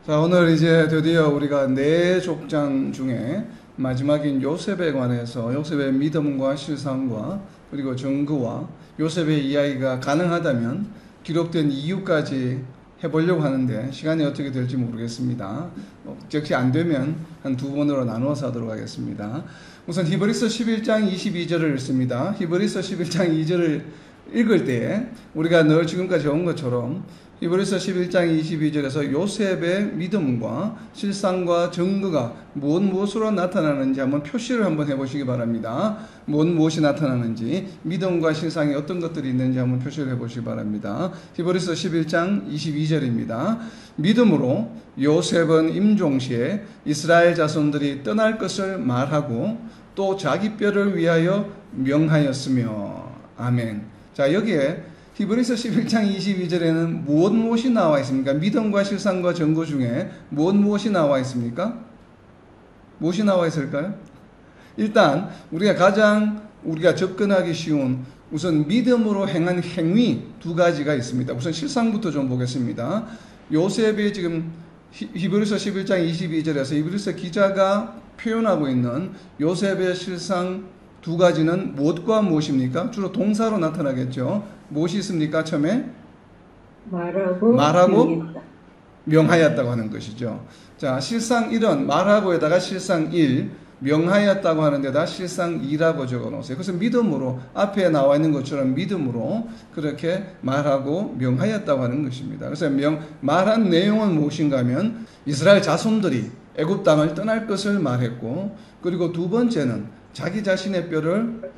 자, 오늘 이제 드디어 우리가 네 족장 중에 마지막인 요셉에 관해서 요셉의 믿음과 실상과 그리고 증거와 요셉의 이야기가 가능하다면 기록된 이유까지 해보려고 하는데 시간이 어떻게 될지 모르겠습니다. 즉시 안 되면 한 두 번으로 나누어서 하도록 하겠습니다. 우선 히브리서 11장 22절을 읽습니다. 히브리서 11장 2절을 읽을 때 우리가 늘 지금까지 온 것처럼 히브리서 11장 22절에서 요셉의 믿음과 실상과 증거가 무엇으로 나타나는지 한번 표시를 한번 해보시기 바랍니다. 무엇이 나타나는지, 믿음과 실상이 어떤 것들이 있는지 한번 표시를 해보시기 바랍니다. 히브리서 11장 22절입니다. 믿음으로 요셉은 임종시에 이스라엘 자손들이 떠날 것을 말하고 또 자기 뼈를 위하여 명하였으며. 아멘. 자, 여기에 히브리서 11장 22절에는 무엇이 나와 있습니까? 믿음과 실상과 증거 중에 무엇이 나와 있습니까? 무엇이 나와 있을까요? 일단 우리가 접근하기 쉬운 우선 믿음으로 행한 행위 두 가지가 있습니다. 우선 실상부터 좀 보겠습니다. 요셉이 지금 히브리서 11장 22절에서 히브리서 기자가 표현하고 있는 요셉의 실상 두 가지는 무엇과 무엇입니까? 주로 동사로 나타나겠죠. 무엇이 있습니까? 처음에 말하고 명하였다고 하는 것이죠. 자, 실상 1은 말하고에다가 실상 1, 명하였다고 하는 데다 실상 2라고 적어 놓으세요. 그래서 믿음으로, 앞에 나와 있는 것처럼 믿음으로 그렇게 말하고 명하였다고 하는 것입니다. 그래서 말한 내용은 무엇인가 하면 이스라엘 자손들이 애굽 땅을 떠날 것을 말했고, 그리고 두 번째는 자기 자신의 뼈를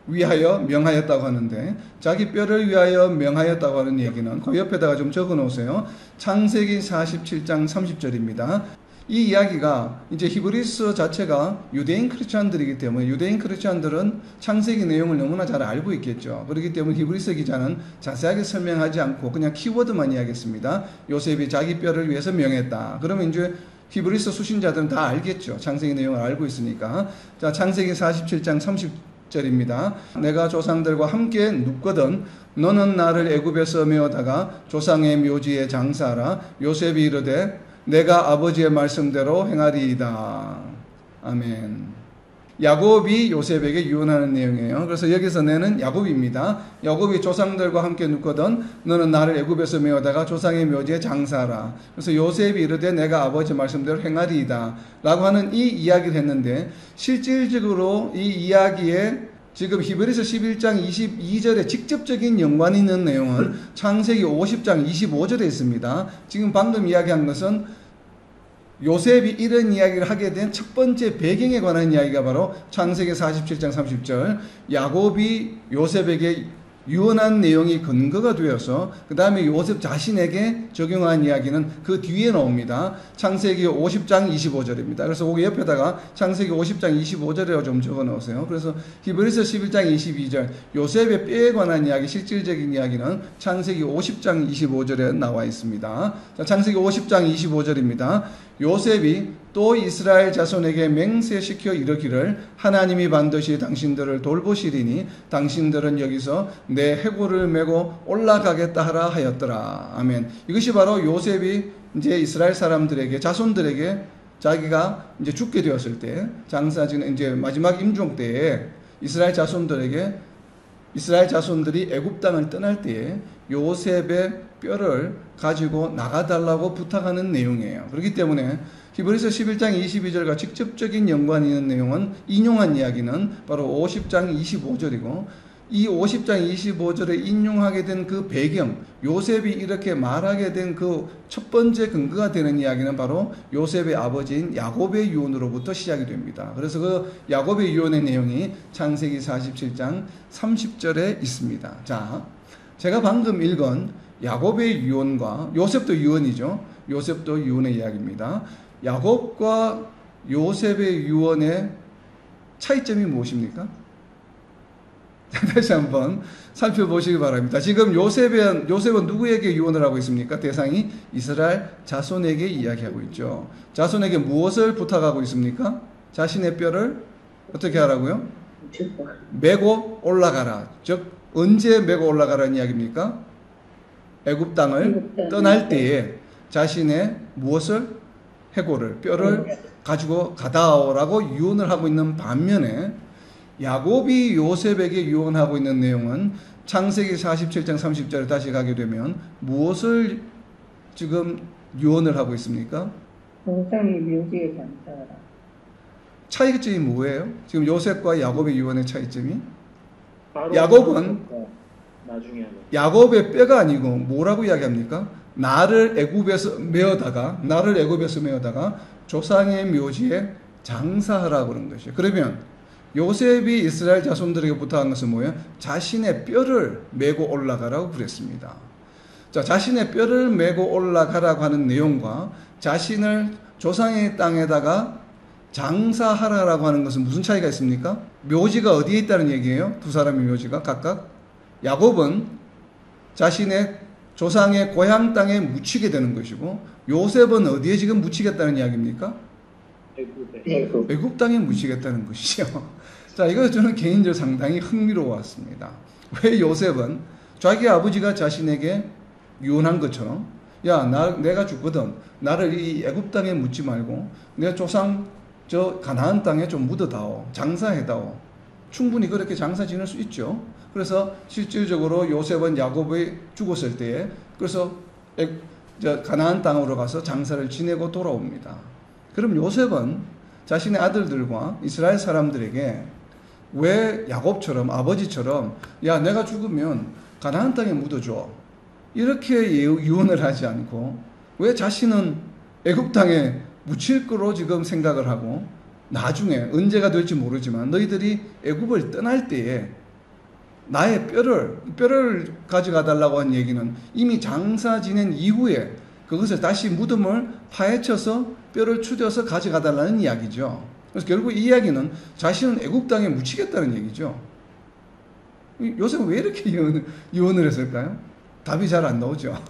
위하여 명하였다고 하는데, 자기 뼈를 위하여 명하였다고 하는 얘기는 그 옆에다가 좀 적어 놓으세요. 창세기 47장 30절입니다. 이 이야기가 이제 히브리서 자체가 유대인 크리스찬들이기 때문에 유대인 크리스찬들은 창세기 내용을 너무나 잘 알고 있겠죠. 그렇기 때문에 히브리서 기자는 자세하게 설명하지 않고 그냥 키워드만 이야기했습니다. 요셉이 자기 뼈를 위해서 명했다. 그러면 이제 히브리서 수신자들은 다 알겠죠. 창세기 내용을 알고 있으니까. 자, 창세기 47장 30절입니다. 내가 조상들과 함께 눕거든 너는 나를 애굽에서 메어다가 조상의 묘지에 장사하라. 요셉이 이르되 내가 아버지의 말씀대로 행하리이다. 아멘. 야곱이 요셉에게 유언하는 내용이에요. 그래서 여기서 내는 야곱입니다. 야곱이 조상들과 함께 눕거든 너는 나를 애굽에서 메어다가 조상의 묘지에 장사하라. 그래서 요셉이 이르되 내가 아버지 말씀대로 행하리이다 라고 하는 이 이야기를 했는데, 실질적으로 이 이야기에 지금 히브리서 11장 22절에 직접적인 연관이 있는 내용은 창세기 50장 25절에 있습니다. 지금 방금 이야기한 것은 요셉이 이런 이야기를 하게 된 첫 번째 배경에 관한 이야기가 바로 창세기 47장 30절, 야곱이 요셉에게 유언한 내용이 근거가 되어서 그 다음에 요셉 자신에게 적용한 이야기는 그 뒤에 나옵니다. 창세기 50장 25절입니다. 그래서 거기 옆에다가 창세기 50장 25절에 좀 적어 놓으세요. 그래서 히브리서 11장 22절 요셉의 뼈에 관한 이야기, 실질적인 이야기는 창세기 50장 25절에 나와 있습니다. 자, 창세기 50장 25절입니다. 요셉이 또 이스라엘 자손에게 맹세시켜 이르기를 하나님이 반드시 당신들을 돌보시리니 당신들은 여기서 내 해골을 메고 올라가겠다 하라 하였더라. 아멘. 이것이 바로 요셉이 이제 이스라엘 사람들에게, 자손들에게 자기가 이제 죽게 되었을 때, 장사지는 이제 마지막 임종 때에 이스라엘 자손들이 애굽 땅을 떠날 때에 요셉의 뼈를 가지고 나가달라고 부탁하는 내용이에요. 그렇기 때문에 히브리서 11장 22절과 직접적인 연관이 있는 내용은, 인용한 이야기는 바로 50장 25절이고, 이 50장 25절에 인용하게 된 그 배경, 요셉이 이렇게 말하게 된 그 첫 번째 근거가 되는 이야기는 바로 요셉의 아버지인 야곱의 유언으로부터 시작이 됩니다. 그래서 그 야곱의 유언의 내용이 창세기 47장 30절에 있습니다. 자, 제가 방금 읽은 야곱의 유언과, 요셉도 유언이죠. 요셉도 유언의 이야기입니다. 야곱과 요셉의 유언의 차이점이 무엇입니까? 다시 한번 살펴보시기 바랍니다. 지금 요셉은 누구에게 유언을 하고 있습니까? 대상이 이스라엘 자손에게 이야기하고 있죠. 자손에게 무엇을 부탁하고 있습니까? 자신의 뼈를 어떻게 하라고요? 메고 올라가라. 즉 언제 메고 올라가라는 이야기입니까? 애굽 땅을 떠날 때에. 자신의 무엇을? 해골을, 뼈를 가지고 가다오라고 유언을 하고 있는 반면에 야곱이 요셉에게 유언하고 있는 내용은 창세기 47장 30절에 다시 가게 되면 무엇을 지금 유언을 하고 있습니까? 조상의 묘지에 장사하라. 차이점이 뭐예요? 지금 요셉과 야곱의 유언의 차이점이? 야곱은 나중에 하는. 야곱의 뼈가 아니고 뭐라고 이야기합니까? 나를 애굽에서 메어다가 조상의 묘지에 장사하라고 그런 것이에요. 그러면 요셉이 이스라엘 자손들에게 부탁한 것은 뭐예요? 자신의 뼈를 메고 올라가라고 그랬습니다. 자, 자신의 뼈를 메고 올라가라고 하는 내용과 자신을 조상의 땅에다가 장사하라고 하는 것은 무슨 차이가 있습니까? 묘지가 어디에 있다는 얘기예요? 두 사람의 묘지가 각각. 야곱은 자신의 조상의 고향 땅에 묻히게 되는 것이고, 요셉은 어디에 지금 묻히겠다는 이야기입니까? 애굽 땅에 묻히겠다는 것이죠. 자, 이거 저는 개인적으로 상당히 흥미로웠습니다. 왜 요셉은 자기 아버지가 자신에게 유언한 것처럼, 야, 내가 죽거든. 나를 이 애굽 땅에 묻지 말고 내 조상 저 가나안 땅에 좀 묻어다오. 장사해다오. 충분히 그렇게 장사 지낼 수 있죠. 그래서 실질적으로 요셉은 야곱이 죽었을 때에 그래서 가나안 땅으로 가서 장사를 지내고 돌아옵니다. 그럼 요셉은 자신의 아들들과 이스라엘 사람들에게 왜 야곱처럼 아버지처럼 야, 내가 죽으면 가나안 땅에 묻어줘. 이렇게 유언을 하지 않고 왜 자신은 애굽 땅에 묻힐 거로 지금 생각을 하고 나중에 언제가 될지 모르지만 너희들이 애굽을 떠날 때에 나의 뼈를 가져가 달라고 한 얘기는 이미 장사 지낸 이후에 그것을 다시 무덤을 파헤쳐서 뼈를 추려서 가져가 달라는 이야기죠. 그래서 결국 이 이야기는 자신은 애굽 땅에 묻히겠다는 얘기죠. 요셉은 왜 이렇게 유언을 했을까요? 답이 잘 안 나오죠.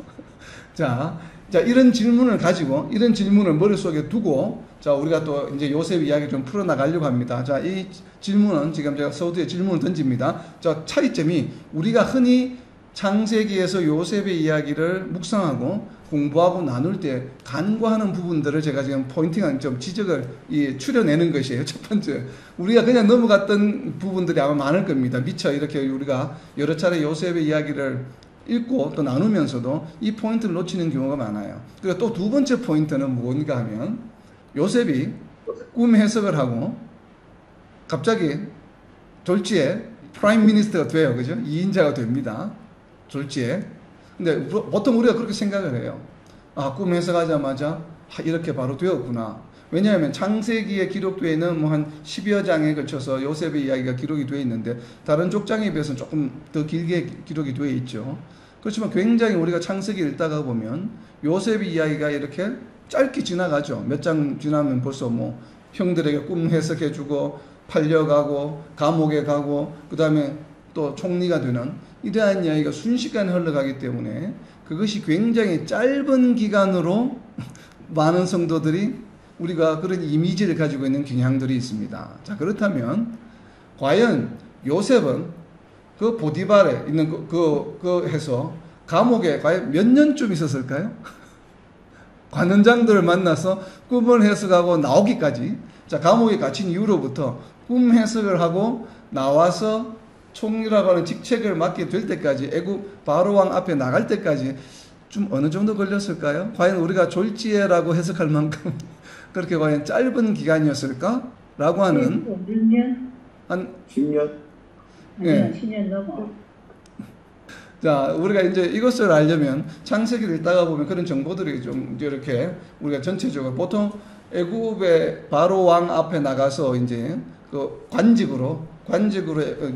자, 이런 질문을 가지고, 이런 질문을 머릿속에 두고, 자, 우리가 또 이제 요셉 이야기 좀 풀어나가려고 합니다. 자, 이 질문은 지금 제가 서두에 질문을 던집니다. 자, 차이점이 우리가 흔히 창세기에서 요셉의 이야기를 묵상하고 공부하고 나눌 때 간과하는 부분들을 제가 지금 포인팅한 좀 지적을 추려내는 것이에요. 첫 번째, 우리가 그냥 넘어갔던 부분들이 아마 많을 겁니다. 미처 이렇게 우리가 여러 차례 요셉의 이야기를 읽고 또 나누면서도 이 포인트를 놓치는 경우가 많아요. 그리고 또 두 번째 포인트는 뭔가 하면 요셉이 꿈 해석을 하고 갑자기 졸지에 프라임 미니스터가 돼요. 그죠? 2인자가 됩니다. 졸지에. 근데 보통 우리가 그렇게 생각을 해요. 아, 꿈 해석하자마자 이렇게 바로 되었구나. 왜냐하면 창세기에 기록되어 있는 뭐 한 10여 장에 걸쳐서 요셉의 이야기가 기록이 되어 있는데 다른 족장에 비해서는 조금 더 길게 기록이 되어 있죠. 그렇지만 굉장히 우리가 창세기를 읽다가 보면 요셉의 이야기가 이렇게 짧게 지나가죠. 몇 장 지나면 벌써 뭐 형들에게 꿈 해석해주고 팔려가고 감옥에 가고 그 다음에 또 총리가 되는 이러한 이야기가 순식간에 흘러가기 때문에 그것이 굉장히 짧은 기간으로 많은 성도들이 우리가 그런 이미지를 가지고 있는 경향들이 있습니다. 자, 그렇다면 과연 요셉은 그 보디발에 있는 그 해서 감옥에 과연 몇 년쯤 있었을까요? 관원장들을 만나서 꿈을 해석하고 나오기까지, 자, 감옥에 갇힌 이후로부터 꿈 해석을 하고 나와서 총리라고 하는 직책을 맡게 될 때까지, 애굽 바로왕 앞에 나갈 때까지 좀 어느 정도 걸렸을까요? 과연 우리가 졸지에라고 해석할 만큼 그렇게 과연 짧은 기간이었을까? 라고 하는 6년? 한 10년? 네. 10년 넘어. 자, 우리가 이제 이것을 알려면 창세기를 읽다가 보면 그런 정보들이 좀 이렇게 우리가 전체적으로 보통 애굽의 바로 왕 앞에 나가서 이제 그 관직으로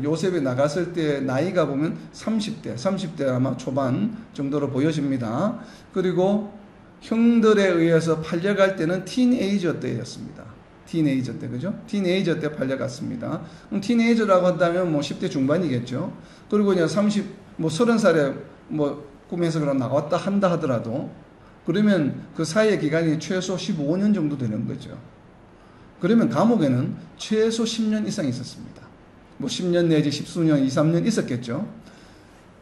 요셉이 나갔을 때 나이가 보면 30대 아마 초반 정도로 보여집니다. 그리고 형들에 의해서 팔려갈 때는 티네이저 때였습니다. 티네이저 때, 그죠? 티네이저 때 팔려갔습니다. 그럼 티네이저라고 한다면 뭐 10대 중반이겠죠. 그리고 이제 30살에 꿈에서 그럼 나왔다 한다 하더라도 그러면 그 사이의 기간이 최소 15년 정도 되는 거죠. 그러면 감옥에는 최소 10년 이상 있었습니다. 10년 내지 10수년, 2, 3년 있었겠죠.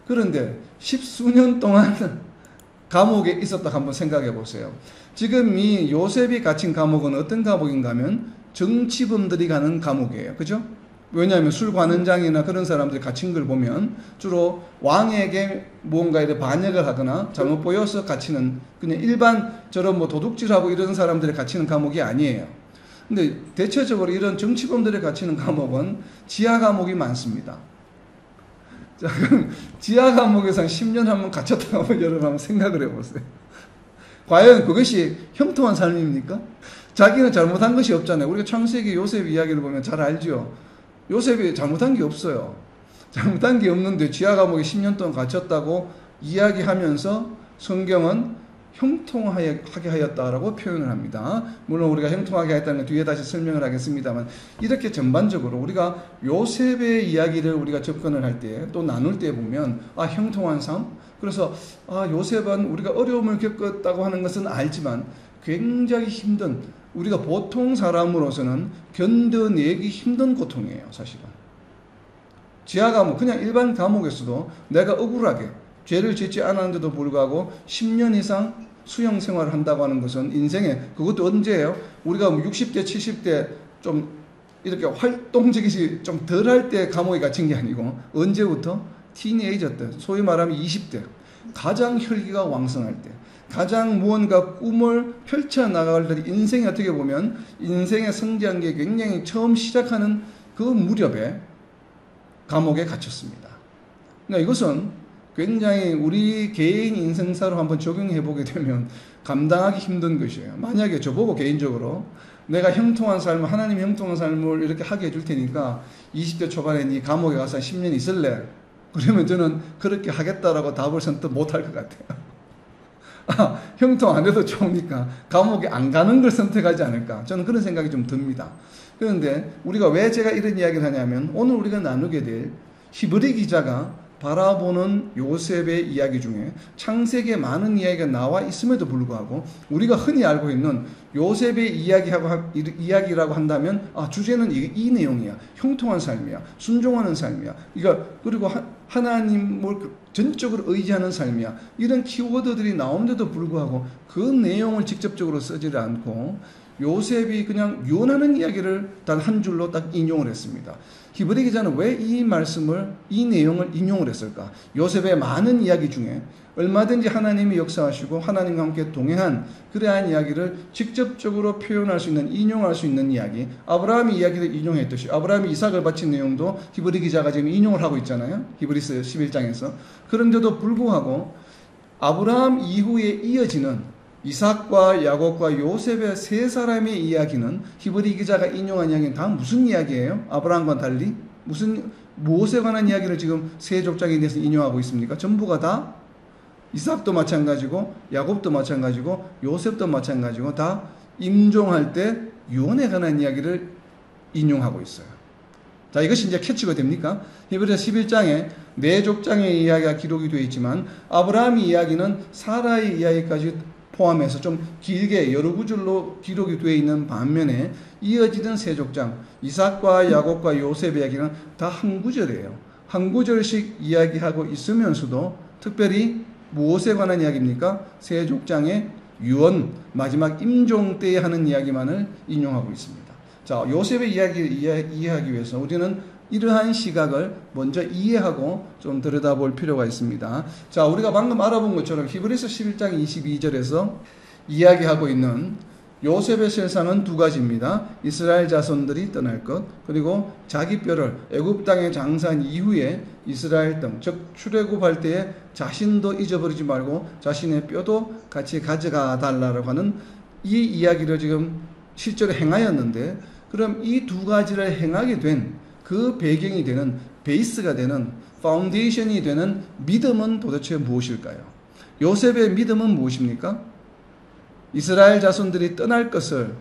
그런데 10수년 동안 감옥에 있었다 한번 생각해 보세요. 지금 이 요셉이 갇힌 감옥은 어떤 감옥인가 하면 정치범들이 가는 감옥이에요. 그죠? 왜냐하면 술관원장이나 그런 사람들이 갇힌 걸 보면 주로 왕에게 무언가에 반역을 하거나 잘못 보여서 갇히는 그냥 일반 저런 뭐 도둑질하고 이런 사람들이 갇히는 감옥이 아니에요. 근데 대체적으로 이런 정치범들이 갇히는 감옥은 지하 감옥이 많습니다. 자, 그럼 지하 감옥에서 한 10년 한번 갇혔다고 한번 여러분 한번 생각을 해보세요. 과연 그것이 형통한 삶입니까? 자기는 잘못한 것이 없잖아요. 우리가 창세기 요셉 이야기를 보면 잘 알죠. 요셉이 잘못한 게 없어요. 잘못한 게 없는데 지하 감옥에 10년 동안 갇혔다고 이야기하면서 성경은 형통하게 하였다라고 표현을 합니다. 물론 우리가 형통하게 하였다는 건 뒤에 다시 설명을 하겠습니다만 이렇게 전반적으로 우리가 요셉의 이야기를 우리가 접근을 할 때 또 나눌 때 보면 형통한 삶? 그래서 요셉은 우리가 어려움을 겪었다고 하는 것은 알지만 굉장히 힘든 우리가 보통 사람으로서는 견뎌내기 힘든 고통이에요. 사실은 지하 감옥 그냥 일반 감옥에서도 내가 억울하게 죄를 짓지 않았는데도 불구하고 10년 이상 수용 생활을 한다고 하는 것은 인생에 그것도 언제예요? 우리가 60대 70대 좀 이렇게 활동적이지 좀 덜할 때 감옥에 갇힌 게 아니고 언제부터? 티네이저 때 소위 말하면 20대 가장 혈기가 왕성할 때 가장 무언가 꿈을 펼쳐나갈 때 인생이 어떻게 보면 인생의 성장기 굉장히 처음 시작하는 그 무렵에 감옥에 갇혔습니다. 그러니까 이것은 굉장히 우리 개인 인생사로 한번 적용해 보게 되면 감당하기 힘든 것이에요. 만약에 저보고 개인적으로 내가 형통한 삶을 하나님 형통한 삶을 이렇게 하게 해줄 테니까 20대 초반에 네 감옥에 가서 10년 있을래? 그러면 저는 그렇게 하겠다라고 답을 선뜻 못할 것 같아요. 형통 안 해도 좋으니까 감옥에 안 가는 걸 선택하지 않을까 저는 그런 생각이 좀 듭니다. 그런데 우리가 왜 제가 이런 이야기를 하냐면 오늘 우리가 나누게 될 히브리 기자가 바라보는 요셉의 이야기 중에 창세기에 많은 이야기가 나와 있음에도 불구하고 우리가 흔히 알고 있는 요셉의 이야기라고 한다면 주제는 이 내용이야. 형통한 삶이야. 순종하는 삶이야. 그리고 하나님을 전적으로 의지하는 삶이야. 이런 키워드들이 나오는데도 불구하고 그 내용을 직접적으로 쓰지 않고 요셉이 그냥 유언하는 이야기를 단 한 줄로 딱 인용을 했습니다. 히브리 기자는 왜 이 내용을 인용을 했을까? 요셉의 많은 이야기 중에 얼마든지 하나님이 역사하시고 하나님과 함께 동행한 그러한 이야기를 직접적으로 표현할 수 있는, 인용할 수 있는 이야기, 아브라함의 이야기를 인용했듯이 아브라함이 이삭을 바친 내용도 히브리 기자가 지금 인용을 하고 있잖아요. 히브리서 11장에서. 그런데도 불구하고 아브라함 이후에 이어지는 이삭과 야곱과 요셉의 세 사람의 이야기는 히브리 기자가 인용한 이야기는 다 무슨 이야기예요? 아브라함과 달리 무엇에 관한 이야기를 지금 세 족장에 대해서 인용하고 있습니까? 전부가 다 이삭도 마찬가지고 야곱도 마찬가지고 요셉도 마찬가지고 다 임종할 때 유언에 관한 이야기를 인용하고 있어요. 자, 이것이 이제 캐치가 됩니까? 히브리서 11장에 네 족장의 이야기가 기록이 되어 있지만 아브라함의 이야기는 사라의 이야기까지 포함해서 좀 길게 여러 구절로 기록이 되어 있는 반면에 이어지는 세 족장 이삭과 야곱과 요셉의 이야기는 다 한 구절이에요. 한 구절씩 이야기하고 있으면서도 특별히 무엇에 관한 이야기입니까? 세 족장의 유언 마지막 임종 때에 하는 이야기만을 인용하고 있습니다. 자, 요셉의 이야기를 이해하기 위해서 우리는 이러한 시각을 먼저 이해하고 좀 들여다볼 필요가 있습니다. 자, 우리가 방금 알아본 것처럼 히브리서 11장 22절에서 이야기하고 있는 요셉의 실상은 두 가지입니다. 이스라엘 자손들이 떠날 것, 그리고 자기 뼈를 애굽 땅에 장사한 이후에 이스라엘 땅, 즉 출애굽할 때에 자신도 잊어버리지 말고 자신의 뼈도 같이 가져가 달라고 하는 이 이야기를 지금 실제로 행하였는데, 그럼 이 두 가지를 행하게 된 그 배경이 되는, 베이스가 되는, 파운데이션이 되는 믿음은 도대체 무엇일까요? 요셉의 믿음은 무엇입니까? 이스라엘 자손들이 떠날 것을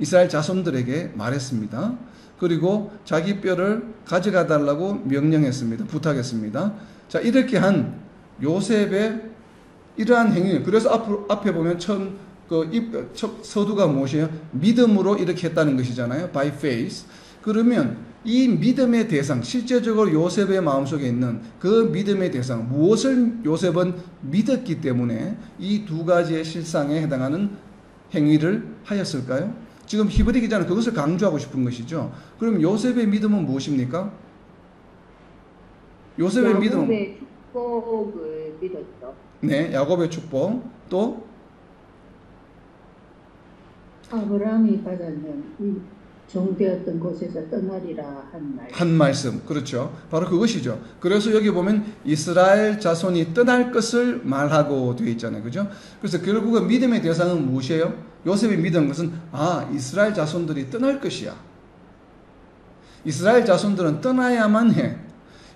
이스라엘 자손들에게 말했습니다. 그리고 자기 뼈를 가져가 달라고 명령했습니다. 부탁했습니다. 자, 이렇게 한 요셉의 이러한 행위, 그래서 앞에 보면 처음 서두가 무엇이에요? 믿음으로 이렇게 했다는 것이잖아요. By faith. 그러면 이 믿음의 대상, 실제적으로 요셉의 마음속에 있는 그 믿음의 대상, 무엇을 요셉은 믿었기 때문에 이 두 가지의 실상에 해당하는 행위를 하였을까요? 지금 히브리 기자는 그것을 강조하고 싶은 것이죠. 그럼 요셉의 믿음은 무엇입니까? 요셉의 믿음은 야곱의 축복을 믿었죠. 네, 야곱의 축복. 또 아브라함이 받았는 이 정되었던 곳에서 떠나리라 한 말씀. 그렇죠. 바로 그것이죠. 그래서 여기 보면 이스라엘 자손이 떠날 것을 말하고 되어 있잖아요. 그죠? 그래서 결국은 믿음의 대상은 무엇이에요? 요셉이 믿은 것은 이스라엘 자손들이 떠날 것이야. 이스라엘 자손들은 떠나야만 해.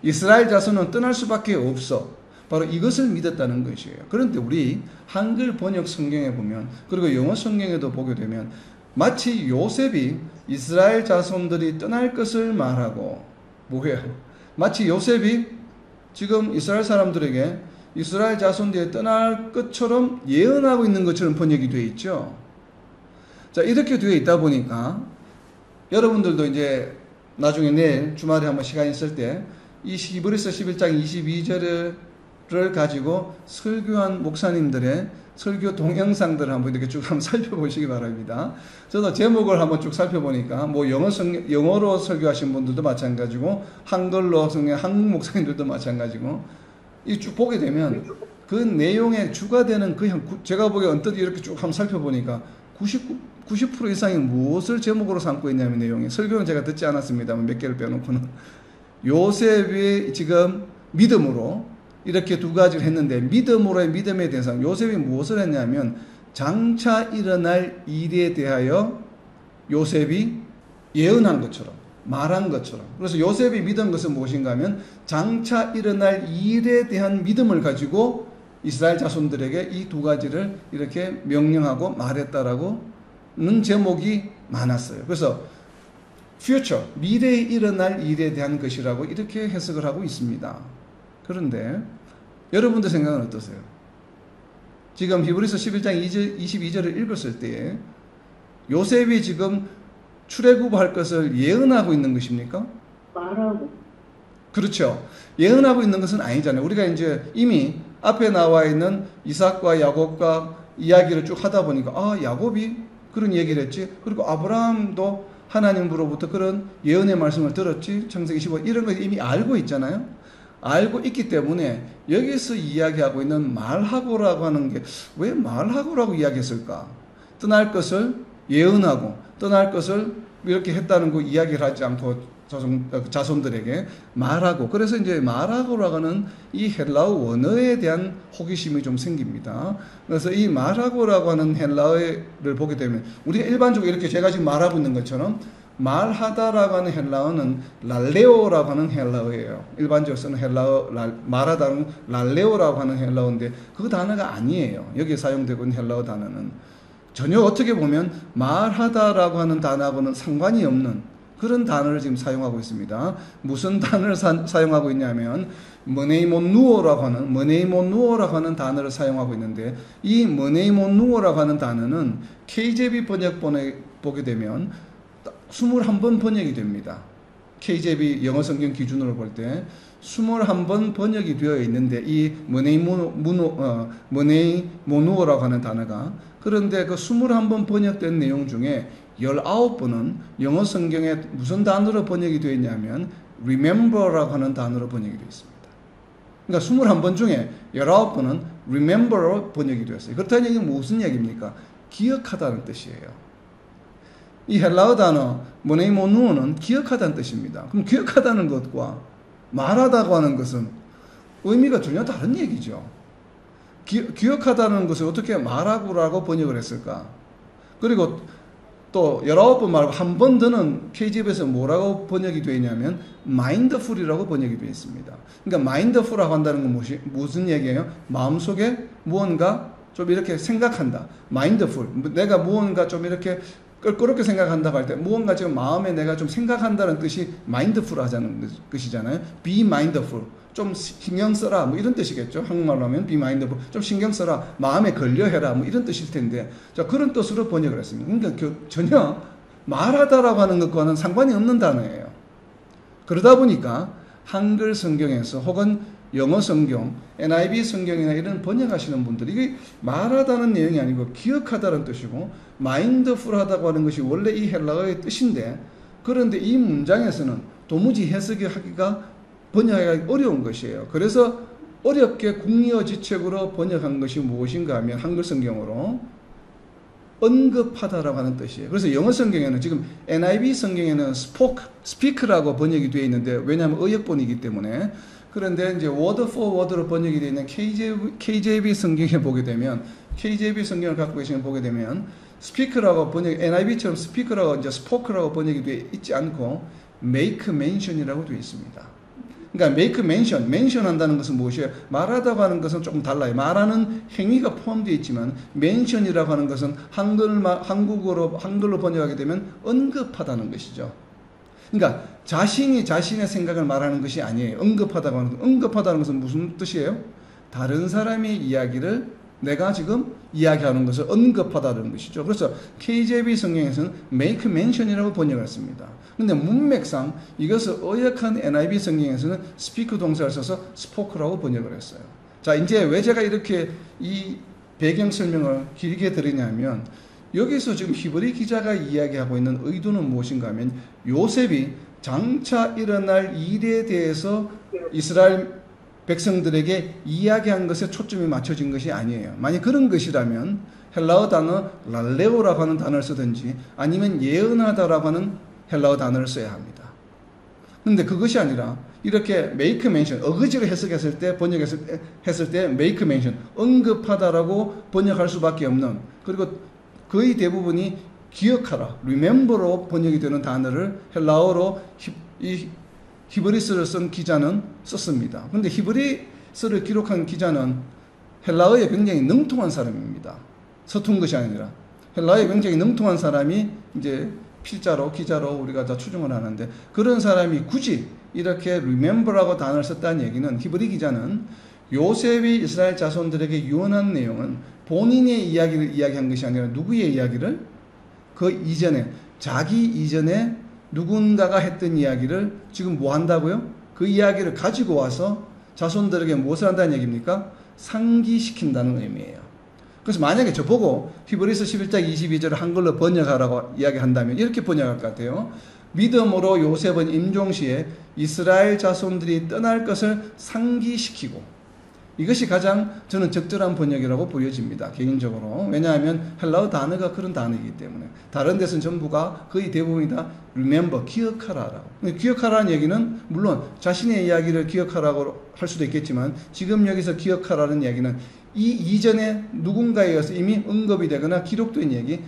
이스라엘 자손은 떠날 수밖에 없어. 바로 이것을 믿었다는 것이에요. 그런데 우리 한글 번역 성경에 보면, 그리고 영어 성경에도 보게 되면 마치 요셉이 이스라엘 자손들이 떠날 것을 말하고, 뭐예요? 마치 요셉이 지금 이스라엘 사람들에게 이스라엘 자손들이 떠날 것처럼 예언하고 있는 것처럼 번역이 되어 있죠. 자, 이렇게 되어 있다 보니까 여러분들도 이제 나중에 내일 주말에 한번 시간 있을 때 이 히브리서 11장 22절을 가지고 설교한 목사님들의 설교 동영상들을 한번 이렇게 쭉 한번 살펴보시기 바랍니다. 저도 제목을 한번 쭉 살펴보니까 뭐 영어로 설교하신 분들도 마찬가지고 한글로 한국 목사님들도 마찬가지고 이 쭉 보게 되면 그 내용의 주가 되는 제가 보기에 언뜻 이렇게 쭉 한번 살펴보니까 90% 이상이 무엇을 제목으로 삼고 있냐면 내용이, 설교는 제가 듣지 않았습니다만 몇 개를 빼놓고는 요셉이 지금 믿음으로 이렇게 두 가지를 했는데, 믿음으로의 믿음의 대상, 요셉이 무엇을 했냐면 장차 일어날 일에 대하여 요셉이 예언한 것처럼, 말한 것처럼. 그래서 요셉이 믿은 것은 무엇인가 하면 장차 일어날 일에 대한 믿음을 가지고 이스라엘 자손들에게 이 두 가지를 이렇게 명령하고 말했다라고는 제목이 많았어요. 그래서 future, 미래에 일어날 일에 대한 것이라고 이렇게 해석을 하고 있습니다. 그런데 여러분들 생각은 어떠세요? 지금 히브리서 11장 22절을 읽었을 때 요셉이 지금 출애굽할 것을 예언하고 있는 것입니까? 말하고. 그렇죠. 예언하고 있는 것은 아니잖아요. 우리가 이제 이미 앞에 나와 있는 이삭과 야곱과 이야기를 쭉 하다 보니까 야곱이 그런 얘기를 했지. 그리고 아브라함도 하나님으로부터 그런 예언의 말씀을 들었지. 창세기 15 이런 거 이미 알고 있잖아요. 알고 있기 때문에 여기서 이야기하고 있는 말하고라고 하는 게 왜 말하고라고 이야기했을까? 떠날 것을 예언하고 떠날 것을 이렇게 했다는 거 이야기를 하지 않고 자손들에게 말하고, 그래서 이제 말하고라고 하는 이 헬라어 원어에 대한 호기심이 좀 생깁니다. 그래서 이 말하고라고 하는 헬라어를 보게 되면 우리가 일반적으로 이렇게 제가 지금 말하고 있는 것처럼 말하다라고 하는 헬라어는 랄레오라고 하는 헬라어예요. 일반적으로 쓰는 헬라어, 말하다는 랄레오라고 하는 헬라어인데 그 단어가 아니에요. 여기에 사용되고 있는 헬라어 단어는 전혀 어떻게 보면 말하다라고 하는 단어하고는 상관이 없는 그런 단어를 지금 사용하고 있습니다. 무슨 단어를 사용하고 있냐면 머네이모누어라고 하는 단어를 사용하고 있는데, 이 머네이모누어라고 하는 단어는 KJV 번역 보게 되면 21번 번역이 됩니다. KJV 영어 성경 기준으로 볼 때 21번 번역이 되어 있는데, 이 머네이모누어라고 하는 단어가, 그런데 그 21번 번역된 내용 중에 19번은 영어 성경에 무슨 단어로 번역이 되어 있냐면 remember라고 하는 단어로 번역이 되어 있습니다. 그러니까 21번 중에 19번은 remember로 번역이 되었어요. 그렇다는 얘기는 무슨 얘기입니까? 기억하다는 뜻이에요. 이 헬라어 단어 모네이모누어는 기억하다는 뜻입니다. 그럼 기억하다는 것과 말하다고 하는 것은 의미가 전혀 다른 얘기죠. 기억하다는 것을 어떻게 말하고라고 번역을 했을까? 그리고 또 19번 말고 한 번 더는 KJV에서 뭐라고 번역이 되어 있냐면 mindful이라고 번역이 되어 있습니다. 그러니까 mindful이라고 한다는 건 무슨 얘기예요? 마음속에 무언가 좀 이렇게 생각한다. mindful. 내가 무언가 좀 이렇게 껄끄럽게 생각한다고 할 때 무언가 지금 마음에 내가 좀 생각한다는 뜻이 mindful 하자는 뜻이잖아요. be mindful. 좀 신경 써라, 뭐 이런 뜻이겠죠. 한국말로 하면 be mindful, 좀 신경 써라, 마음에 걸려해라, 뭐 이런 뜻일 텐데, 자, 그런 뜻으로 번역을 했습니다. 그러니까 전혀 말하다라고 하는 것과는 상관이 없는 단어예요. 그러다 보니까 한글 성경에서 혹은 영어 성경, NIV 성경이나 이런 번역하시는 분들이 이게 말하다는 내용이 아니고 기억하다는 뜻이고 마인드풀하다고 하는 것이 원래 이 헬라어의 뜻인데, 그런데 이 문장에서는 도무지 해석하기가 번역하기가 어려운 것이에요. 그래서 어렵게 국리어지책으로 번역한 것이 무엇인가 하면 한글 성경으로 언급하다라고 하는 뜻이에요. 그래서 영어 성경에는 지금 NIV 성경에는 speak라고 번역이 되어 있는데, 왜냐하면 의역본이기 때문에. 그런데 이제 word for word로 번역이 되어 있는 KJV 성경에 보게 되면, KJV 성경을 갖고 계시면 보게 되면 speak라고 번역, NIV처럼 speak라고 이제 spoke라고 번역이 되어 있지 않고 make mention이라고 되어 있습니다. 그러니까 make mention 한다는 것은 무엇이에요? 말하다고 하는 것은 조금 달라요. 말하는 행위가 포함되어 있지만 mention이라고 하는 것은 한글로 번역하게 되면 언급하다는 것이죠. 그러니까 자신이 자신의 생각을 말하는 것이 아니에요. 언급하다는 것은 무슨 뜻이에요? 다른 사람의 이야기를 내가 지금 이야기하는 것을 언급하다는 것이죠. 그래서 KJV 성경에서는 make mention이라고 번역을 했습니다. 근데 문맥상 이것을 의역한 NIV 성경에서는 speak 동사를 써서 spoke라고 번역을 했어요. 자, 이제 왜 제가 이렇게 이 배경 설명을 길게 드리냐면, 여기서 지금 히브리 기자가 이야기하고 있는 의도는 무엇인가 하면, 요셉이 장차 일어날 일에 대해서 이스라엘 백성들에게 이야기한 것에 초점이 맞춰진 것이 아니에요. 만약 그런 것이라면 헬라어 단어 랄레오라고 하는 단어를 쓰든지 아니면 예언하다라고 하는 헬라어 단어를 써야 합니다. 그런데 그것이 아니라 이렇게 make mention, 어거지로 해석했을 때, 번역했을 때 make mention, 언급하다라고 번역할 수밖에 없는, 그리고 거의 대부분이 기억하라, remember로 번역이 되는 단어를 헬라어로 히브리서를 쓴 기자는 썼습니다. 그런데 히브리서를 기록한 기자는 헬라어에 굉장히 능통한 사람입니다. 서툰 것이 아니라 헬라어에 굉장히 능통한 사람이 이제 필자로, 기자로 우리가 다 추정을 하는데, 그런 사람이 굳이 이렇게 remember라고 단어를 썼다는 얘기는, 히브리 기자는 요셉이 이스라엘 자손들에게 유언한 내용은 본인의 이야기를 이야기한 것이 아니라 누구의 이야기를? 그 이전에, 자기 이전에 누군가가 했던 이야기를 지금 뭐 한다고요? 그 이야기를 가지고 와서 자손들에게 무엇을 한다는 얘기입니까? 상기시킨다는 의미예요. 그래서 만약에 저보고 히브리서 11장 22절을 한글로 번역하라고 이야기한다면 이렇게 번역할 것 같아요. 믿음으로 요셉은 임종시에 이스라엘 자손들이 떠날 것을 상기시키고, 이것이 가장 저는 적절한 번역이라고 보여집니다. 개인적으로. 왜냐하면 헬라어 단어가 그런 단어이기 때문에. 다른 데서는 전부가 거의 대부분이 다 remember, 기억하라라고. 기억하라는 얘기는 물론 자신의 이야기를 기억하라고 할 수도 있겠지만, 지금 여기서 기억하라는 이야기는 이 이전에 누군가에 의해서 이미 언급이 되거나 기록된 얘기,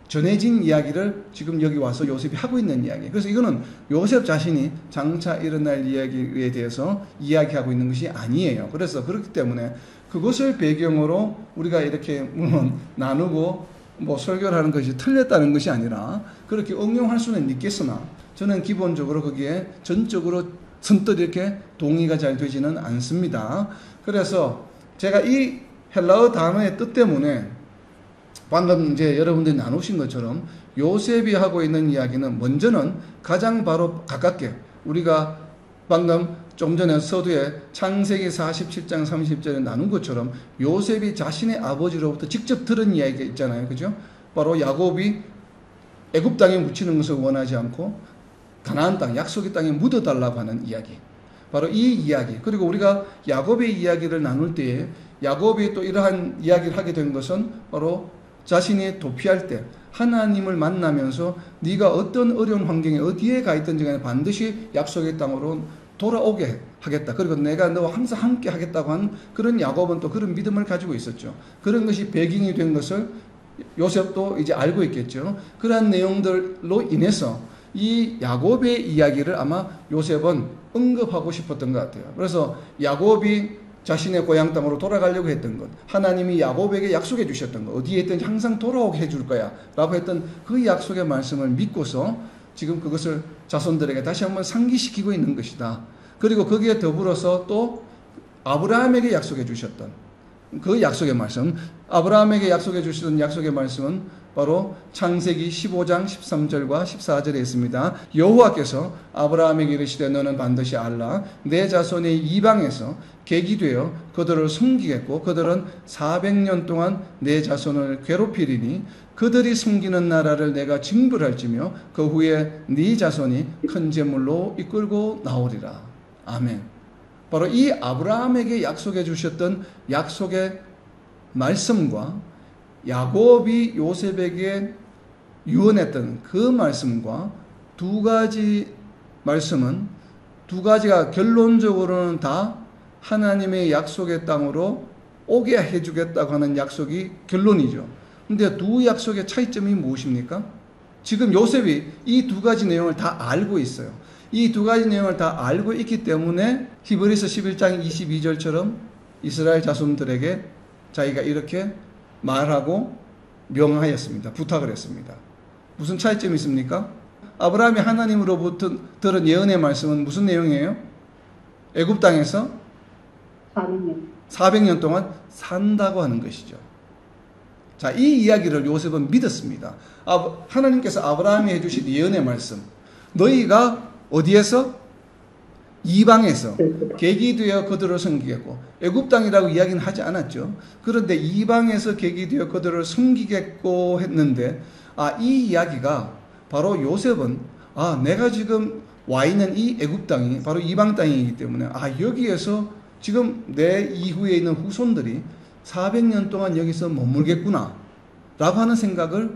전해진 이야기를 지금 여기 와서 요셉이 하고 있는 이야기. 그래서 이거는 요셉 자신이 장차 일어날 이야기에 대해서 이야기하고 있는 것이 아니에요. 그래서 그렇기 때문에 그것을 배경으로 우리가 이렇게 물론 나누고 뭐 설교를 하는 것이 틀렸다는 것이 아니라 그렇게 응용할 수는 있겠으나, 저는 기본적으로 거기에 전적으로 선뜻 이렇게 동의가 잘 되지는 않습니다. 그래서 제가 이 헬라어 단어의 뜻 때문에 방금 이제 여러분들이 나누신 것처럼 요셉이 하고 있는 이야기는 먼저는 가장 바로 가깝게, 우리가 방금 좀 전에 서두에 창세기 47장 30절에 나눈 것처럼 요셉이 자신의 아버지로부터 직접 들은 이야기가 있잖아요. 그죠? 바로 야곱이 애굽 땅에 묻히는 것을 원하지 않고 가나안 땅, 약속의 땅에 묻어달라고 하는 이야기. 바로 이 이야기. 그리고 우리가 야곱의 이야기를 나눌 때에 야곱이 또 이러한 이야기를 하게 된 것은 바로 자신이 도피할 때 하나님을 만나면서 네가 어떤 어려운 환경에 어디에 가 있든지 간에 반드시 약속의 땅으로 돌아오게 하겠다. 그리고 내가 너와 항상 함께 하겠다고 하는 그런 야곱은 또 그런 믿음을 가지고 있었죠. 그런 것이 배경이 된 것을 요셉도 이제 알고 있겠죠. 그러한 내용들로 인해서 이 야곱의 이야기를 아마 요셉은 언급하고 싶었던 것 같아요. 그래서 야곱이 자신의 고향 땅으로 돌아가려고 했던 것, 하나님이 야곱에게 약속해 주셨던 것, 어디에 있든지 항상 돌아오게 해줄 거야 라고 했던 그 약속의 말씀을 믿고서 지금 그것을 자손들에게 다시 한번 상기시키고 있는 것이다. 그리고 거기에 더불어서 또 아브라함에게 약속해 주셨던, 그 약속의 말씀, 아브라함에게 약속해 주시던 약속의 말씀은 바로 창세기 15장 13절과 14절에 있습니다. 여호와께서 아브라함에게 이르시되 너는 반드시 알라. 내 자손이 이방에서 객이 되어 그들을 섬기겠고 그들은 400년 동안 내 자손을 괴롭히리니 그들이 섬기는 나라를 내가 징벌할지며 그 후에 네 자손이 큰 재물로 이끌고 나오리라. 아멘. 바로 이 아브라함에게 약속해 주셨던 약속의 말씀과 야곱이 요셉에게 유언했던 그 말씀과 두 가지 말씀은 두 가지가 결론적으로는 다 하나님의 약속의 땅으로 오게 해주겠다고 하는 약속이 결론이죠. 근데 두 약속의 차이점이 무엇입니까? 지금 요셉이 이 두 가지 내용을 다 알고 있어요. 이 두 가지 내용을 다 알고 있기 때문에 히브리서 11장 22절처럼 이스라엘 자손들에게 자기가 이렇게 말하고 명하였습니다. 부탁을 했습니다. 무슨 차이점이 있습니까? 아브라함이 하나님으로부터 들은 예언의 말씀은 무슨 내용이에요? 애굽 땅에서 400년 동안 산다고 하는 것이죠. 자, 이 이야기를 요셉은 믿었습니다. 하나님께서 아브라함이 해주신 예언의 말씀, 너희가 어디에서? 이방에서 객이 되어 그들을 섬기겠고, 애굽 땅이라고 이야기는 하지 않았죠. 그런데 이방에서 객이 되어 그들을 섬기겠고 했는데, 이 이야기가 바로 요셉은 내가 지금 와 있는 이 애굽 땅이 바로 이방 땅이기 때문에 여기에서 지금 내 이후에 있는 후손들이 400년 동안 여기서 머물겠구나 라고 하는 생각을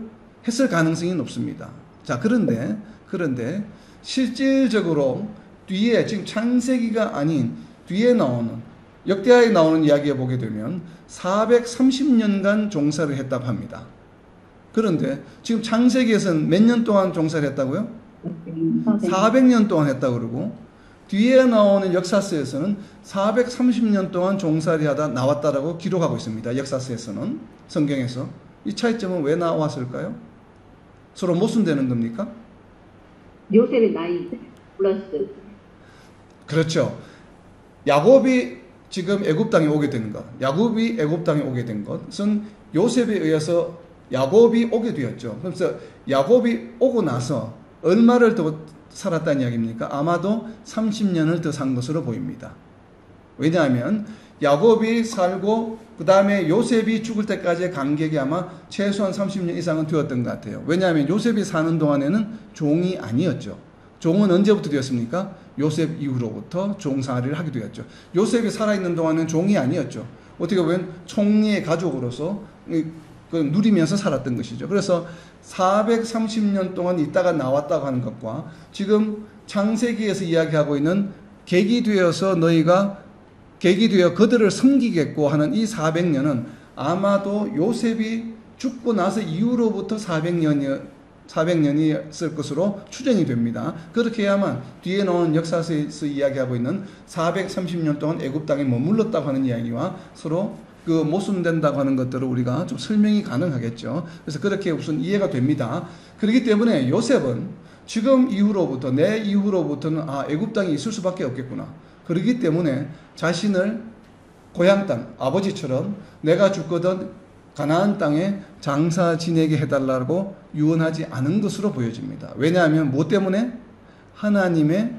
했을 가능성이 높습니다. 자, 그런데 실질적으로 뒤에 지금 창세기가 아닌 뒤에 나오는 역대하에 나오는 이야기에 보게 되면 430년간 종사를 했다고 합니다. 그런데 지금 창세기에서는 몇 년 동안 종사를 했다고요? 400년 동안 했다고 그러고, 뒤에 나오는 역사서에서는 430년 동안 종살이 하다 나왔다라고 기록하고 있습니다. 역사서에서는, 성경에서. 이 차이점은 왜 나왔을까요? 서로 모순되는 겁니까? 요셉의 나이 플러스. 그렇죠. 야곱이 지금 애굽 땅에 오게 된 것, 야곱이 애굽 땅에 오게 된 것은 요셉에 의해서 야곱이 오게 되었죠. 그래서 야곱이 오고 나서 얼마를 더 살았다는 이야기입니까? 아마도 30년을 더 산 것으로 보입니다. 왜냐하면 야곱이 살고 그 다음에 요셉이 죽을 때까지의 간격이 아마 최소한 30년 이상은 되었던 것 같아요. 왜냐하면 요셉이 사는 동안에는 종이 아니었죠. 종은 언제부터 되었습니까? 요셉 이후로부터 종살이를 하게 되었죠. 요셉이 살아있는 동안은 종이 아니었죠. 어떻게 보면 총리의 가족으로서 누리면서 살았던 것이죠. 그래서 430년 동안 있다가 나왔다고 하는 것과 지금 창세기에서 이야기하고 있는 객이 되어서 너희가 객이 되어 그들을 섬기겠고 하는 이 400년은 아마도 요셉이 죽고 나서 이후로부터 400년이 쓸 것으로 추정이 됩니다. 그렇게 해야만 뒤에 나온 역사서에서 이야기하고 있는 430년 동안 애굽 땅에 머물렀다고 하는 이야기와 서로 모순된다고 하는 것들을 우리가 좀 설명이 가능하겠죠. 그래서 그렇게 우선 이해가 됩니다. 그렇기 때문에 요셉은 지금 이후로부터, 내 이후로부터는 애굽 땅에 있을 수밖에 없겠구나. 그렇기 때문에 자신을 고향 땅, 아버지처럼 내가 죽거든 가나안 땅에 장사 지내게 해달라고 유언하지 않은 것으로 보여집니다. 왜냐하면 뭐 때문에? 하나님의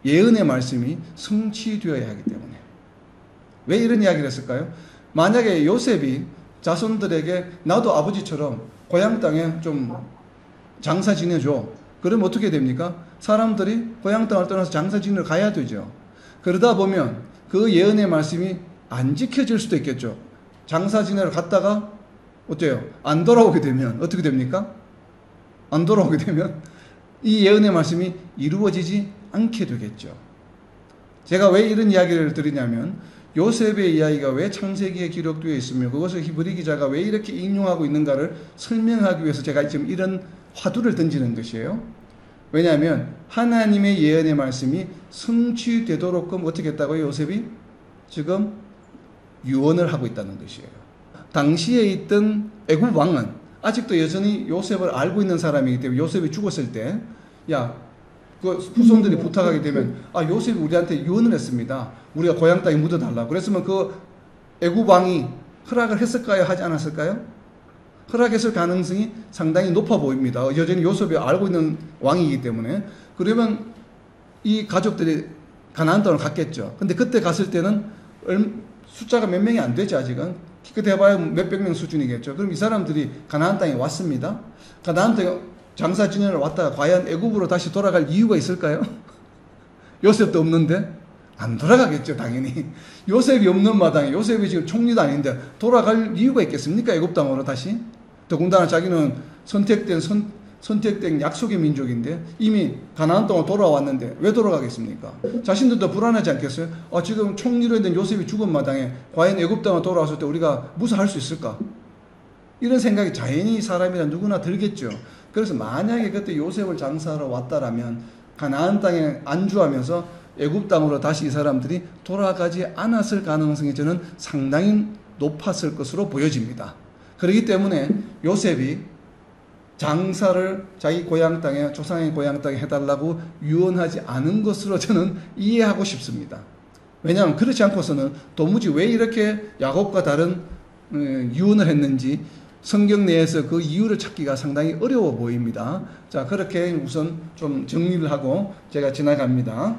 예언의 말씀이 성취되어야 하기 때문에. 왜 이런 이야기를 했을까요? 만약에 요셉이 자손들에게 나도 아버지처럼 고향 땅에 좀 장사 지내줘. 그러면 어떻게 됩니까? 사람들이 고향 땅을 떠나서 장사 지내러 가야 되죠. 그러다 보면 그 예언의 말씀이 안 지켜질 수도 있겠죠. 장사 지내러 갔다가 어때요? 안 돌아오게 되면 어떻게 됩니까? 안 돌아오게 되면 이 예언의 말씀이 이루어지지 않게 되겠죠. 제가 왜 이런 이야기를 드리냐면 요셉의 이야기가 왜 창세기에 기록되어 있으며 그것을 히브리 기자가 왜 이렇게 인용하고 있는가를 설명하기 위해서 제가 지금 이런 화두를 던지는 것이에요. 왜냐하면 하나님의 예언의 말씀이 성취되도록끔 어떻게 했다고요? 요셉이 지금 유언을 하고 있다는 것이에요. 당시에 있던 애굽 왕은 아직도 여전히 요셉을 알고 있는 사람이기 때문에 요셉이 죽었을 때 그 후손들이 부탁하게 되면 요셉이 우리한테 유언을 했습니다. 우리가 고향 땅에 묻어달라고. 그랬으면 그 애굽 왕이 허락을 했을까요? 하지 않았을까요? 허락했을 가능성이 상당히 높아 보입니다. 여전히 요셉이 알고 있는 왕이기 때문에. 그러면 이 가족들이 가나안 땅을 갔겠죠. 근데 그때 갔을 때는 숫자가 몇 명이 안 되지 아직은. 그때 해봐야 몇백 명 수준이겠죠. 그럼 이 사람들이 가나안 땅에 왔습니다. 가나안 땅에 장사 지내러 왔다가 과연 애굽으로 다시 돌아갈 이유가 있을까요? 요셉도 없는데 안 돌아가겠죠, 당연히. 요셉이 없는 마당에, 요셉이 지금 총리도 아닌데 돌아갈 이유가 있겠습니까? 애굽 땅으로 다시. 더군다나 자기는 선택된 약속의 민족인데 이미 가나안 땅으로 돌아왔는데 왜 돌아가겠습니까? 자신들도 불안하지 않겠어요? 지금 총리로 있는 요셉이 죽은 마당에 과연 애굽 땅으로 돌아왔을 때 우리가 무사할 수 있을까? 이런 생각이 자연히 사람이란 누구나 들겠죠. 그래서 만약에 그때 요셉을 장사하러 왔다라면 가나안 땅에 안주하면서 애굽 땅으로 다시 이 사람들이 돌아가지 않았을 가능성이 저는 상당히 높았을 것으로 보여집니다. 그렇기 때문에 요셉이 장사를 자기 고향 땅에, 조상의 고향 땅에 해달라고 유언하지 않은 것으로 저는 이해하고 싶습니다. 왜냐하면 그렇지 않고서는 도무지 왜 이렇게 야곱과 다른 유언을 했는지 성경 내에서 그 이유를 찾기가 상당히 어려워 보입니다. 자, 그렇게 우선 좀 정리를 하고 제가 지나갑니다.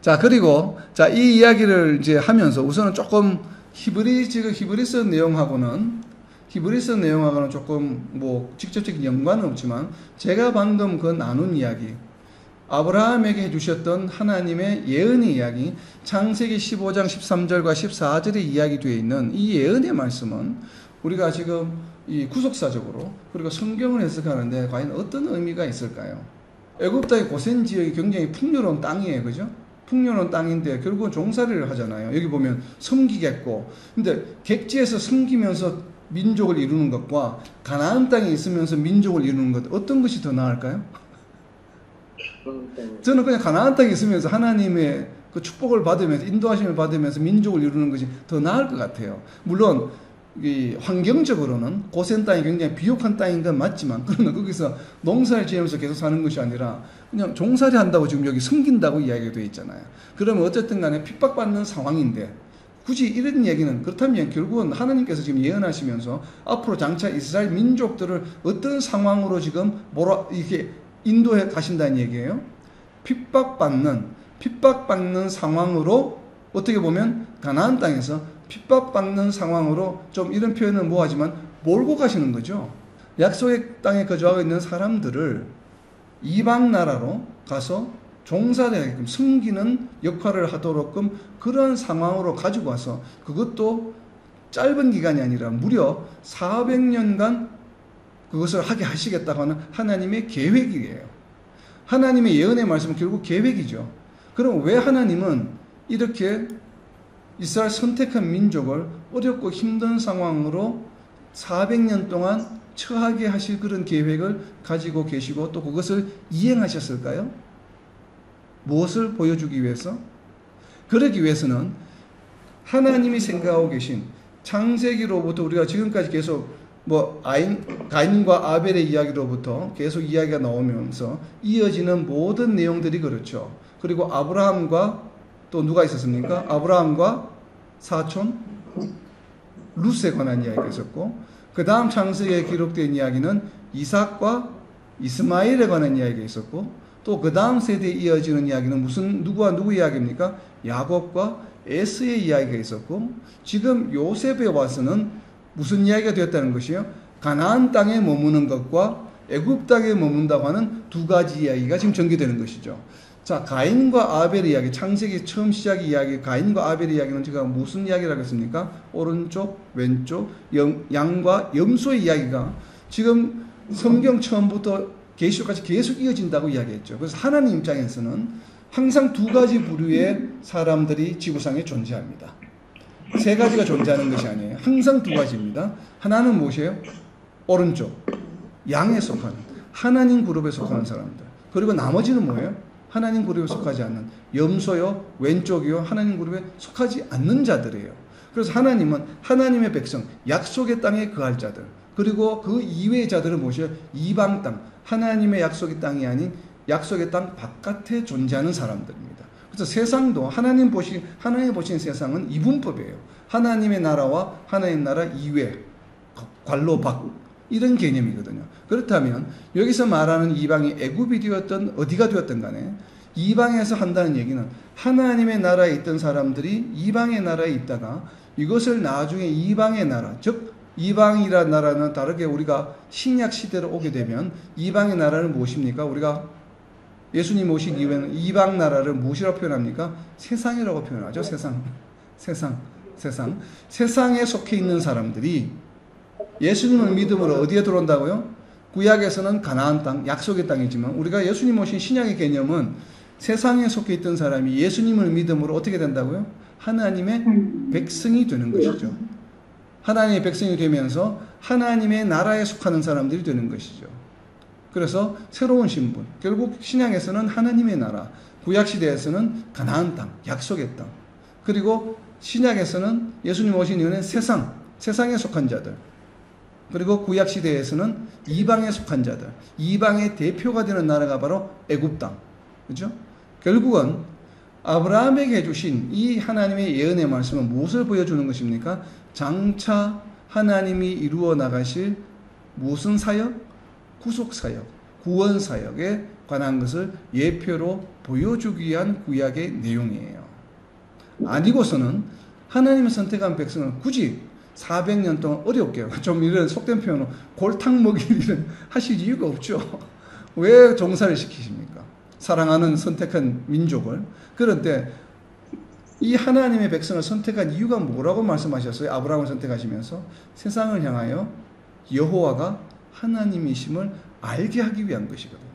자, 그리고 이 이야기를 이제 하면서 우선은 조금 히브리서 내용하고는 조금 뭐 직접적인 연관은 없지만 제가 방금 그 나눈 이야기, 아브라함에게 해주셨던 하나님의 예언의 이야기, 창세기 15장 13절과 14절에 이야기되어 있는 이 예언의 말씀은 우리가 지금 이 구속사적으로 그리고 성경을 해석하는데 과연 어떤 의미가 있을까요? 애굽 땅의 고센 지역이 굉장히 풍요로운 땅이에요, 그죠? 풍요로운 땅인데 결국은 종살이를 하잖아요. 여기 보면 섬기겠고, 근데 객지에서 섬기면서 민족을 이루는 것과 가나안 땅에 있으면서 민족을 이루는 것, 어떤 것이 더 나을까요? 저는 그냥 가나안 땅에 있으면서 하나님의 그 축복을 받으면서 인도하심을 받으면서 민족을 이루는 것이 더 나을 것 같아요. 물론 이 환경적으로는 고센 땅이 굉장히 비옥한 땅인 건 맞지만, 그러나 거기서 농사를 지으면서 계속 사는 것이 아니라 그냥 종살이 한다고 지금 여기 섬긴다고 이야기가 되어 있잖아요. 그러면 어쨌든 간에 핍박받는 상황인데 굳이 이런 얘기는, 그렇다면 결국은 하나님께서 지금 예언하시면서 앞으로 장차 이스라엘 민족들을 어떤 상황으로 지금 이렇게 인도해 가신다는 얘기예요. 핍박받는 상황으로, 어떻게 보면 가나안 땅에서 핍박받는 상황으로, 좀 이런 표현은 뭐하지만 몰고 가시는 거죠. 약속의 땅에 거주하고 있는 사람들을 이방 나라로 가서 종살이하게끔 섬기는 역할을 하도록끔 그런 상황으로 가지고 와서, 그것도 짧은 기간이 아니라 무려 400년간 그것을 하게 하시겠다고 하는 하나님의 계획이에요. 하나님의 예언의 말씀은 결국 계획이죠. 그럼 왜 하나님은 이렇게 이스라엘 선택한 민족을 어렵고 힘든 상황으로 400년 동안 처하게 하실 그런 계획을 가지고 계시고 또 그것을 이행하셨을까요? 무엇을 보여주기 위해서? 그러기 위해서는 하나님이 생각하고 계신 창세기로부터 우리가 지금까지 계속 가인과 아벨의 이야기로부터 계속 이야기가 나오면서 이어지는 모든 내용들이 그렇죠. 그리고 아브라함과 또 누가 있었습니까? 아브라함과 사촌 룻에 관한 이야기가 있었고, 그 다음 창세기에 기록된 이야기는 이삭과 이스마엘에 관한 이야기가 있었고, 또 그 다음 세대에 이어지는 이야기는 누구와 누구 이야기입니까? 야곱과 에스의 이야기가 있었고, 지금 요셉에 와서는 무슨 이야기가 되었다는 것이요? 가나안 땅에 머무는 것과 애굽 땅에 머문다고 하는 두 가지 이야기가 지금 전개되는 것이죠. 자, 가인과 아벨의 이야기, 창세기 처음 시작 이야기, 가인과 아벨의 이야기는 제가 무슨 이야기라고 했습니까? 오른쪽, 왼쪽, 양과 염소의 이야기가 지금 성경 처음부터 계시록까지 계속 이어진다고 이야기했죠. 그래서 하나님 입장에서는 항상 두 가지 부류의 사람들이 지구상에 존재합니다. 세 가지가 존재하는 것이 아니에요. 항상 두 가지입니다. 하나는 무엇이에요? 오른쪽, 양에 속하는, 하나님 그룹에 속하는 사람들. 그리고 나머지는 뭐예요? 하나님 그룹에 속하지 않는, 염소요, 왼쪽이요, 하나님 그룹에 속하지 않는 자들이에요. 그래서 하나님은 하나님의 백성, 약속의 땅에 거할 자들, 그리고 그 이외의 자들은 무엇이에요? 이방 땅, 하나님의 약속의 땅이 아닌 약속의 땅 바깥에 존재하는 사람들입니다. 그래서 세상도 하나님 보신 세상은 이분법이에요. 하나님의 나라와 하나님 나라 이외, 관로 밖, 이런 개념이거든요. 그렇다면 여기서 말하는 이방이 애굽이 되었던 어디가 되었던 간에 이방에서 한다는 얘기는 하나님의 나라에 있던 사람들이 이방의 나라에 있다가 이것을 나중에 이방의 나라, 즉 이방이라는 나라는 다르게 우리가 신약 시대로 오게 되면 이방의 나라는 무엇입니까? 우리가 예수님 오신 이후에는 이방 나라를 무엇이라고 표현합니까? 세상이라고 표현하죠. 세상에 속해 있는 사람들이 예수님을 믿음으로 어디에 들어온다고요? 구약에서는 가나안 땅, 약속의 땅이지만 우리가 예수님 오신 신약의 개념은 세상에 속해 있던 사람이 예수님을 믿음으로 어떻게 된다고요? 하나님의 백성이 되는 것이죠. 하나님의 백성이 되면서 하나님의 나라에 속하는 사람들이 되는 것이죠. 그래서 새로운 신분, 결국 신약에서는 하나님의 나라, 구약시대에서는 가나안 땅, 약속의 땅, 그리고 신약에서는 예수님 오신 이후에는 세상에 속한 자들, 그리고 구약시대에서는 이방에 속한 자들, 이방의 대표가 되는 나라가 바로 애굽 땅, 그죠? 결국은 아브라함에게 주신 이 하나님의 예언의 말씀은 무엇을 보여주는 것입니까? 장차 하나님이 이루어 나가실 무슨 사역? 구속사역, 구원사역에 관한 것을 예표로 보여주기 위한 구약의 내용이에요. 아니고서는 하나님의 선택한 백성을 굳이 400년 동안 어렵게, 좀 이런 속된 표현으로 골탕 먹일 일은 하실 이유가 없죠. 왜 종사를 시키십니까? 사랑하는 선택한 민족을. 그런데 이 하나님의 백성을 선택한 이유가 뭐라고 말씀하셨어요? 아브라함을 선택하시면서 세상을 향하여 여호와가 하나님이심을 알게 하기 위한 것이거든요.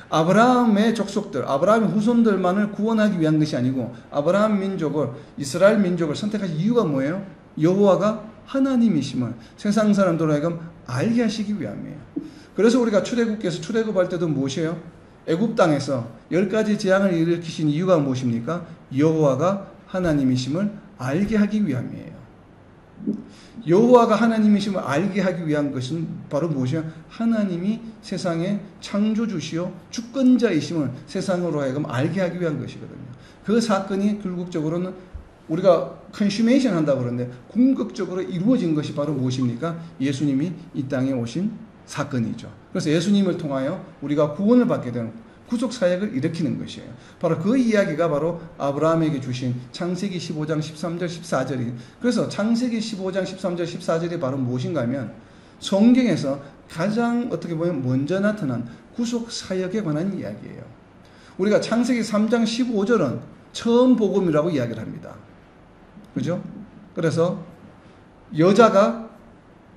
아브라함의 족속들, 아브라함의 후손들만을 구원하기 위한 것이 아니고 아브라함 민족을, 이스라엘 민족을 선택하신 이유가 뭐예요? 여호와가 하나님이심을 세상 사람들로 하여금 알게 하시기 위함이에요. 그래서 우리가 출애굽기에서 출애굽할 때도 무엇이에요? 애굽 땅에서 10가지 재앙을 일으키신 이유가 무엇입니까? 여호와가 하나님이심을 알게 하기 위함이에요. 여호와가 하나님이심을 알게 하기 위한 것은 바로 무엇이요? 하나님이 세상의 창조주시요 주권자이심을 세상으로 하여금 알게 하기 위한 것이거든요. 그 사건이 결국적으로는 우리가 컨슈메이션 한다고 그러는데 궁극적으로 이루어진 것이 바로 무엇입니까? 예수님이 이 땅에 오신 사건이죠. 그래서 예수님을 통하여 우리가 구원을 받게 되는 구속 사역을 일으키는 것이에요. 바로 그 이야기가 바로 아브라함에게 주신 창세기 15장 13절 14절이. 그래서 창세기 15장 13절 14절이 바로 무엇인가 하면 성경에서 가장 어떻게 보면 먼저 나타난 구속 사역에 관한 이야기예요. 우리가 창세기 3장 15절은 처음 복음이라고 이야기를 합니다. 그죠? 그래서 여자가